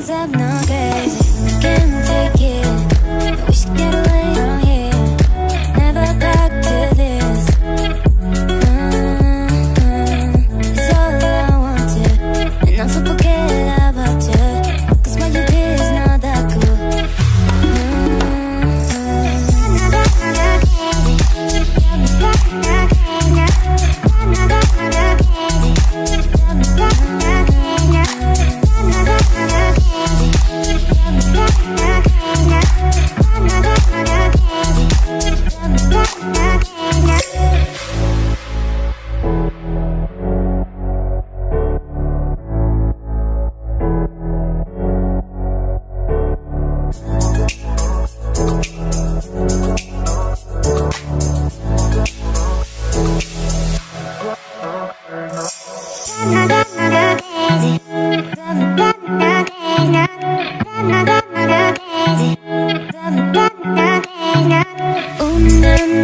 Cause I'm not crazy, can't take it. I wish to get away from here, never back to this. It's all I wanted, and I'm so forget about you. Cause what you did is not that cool. Ooh,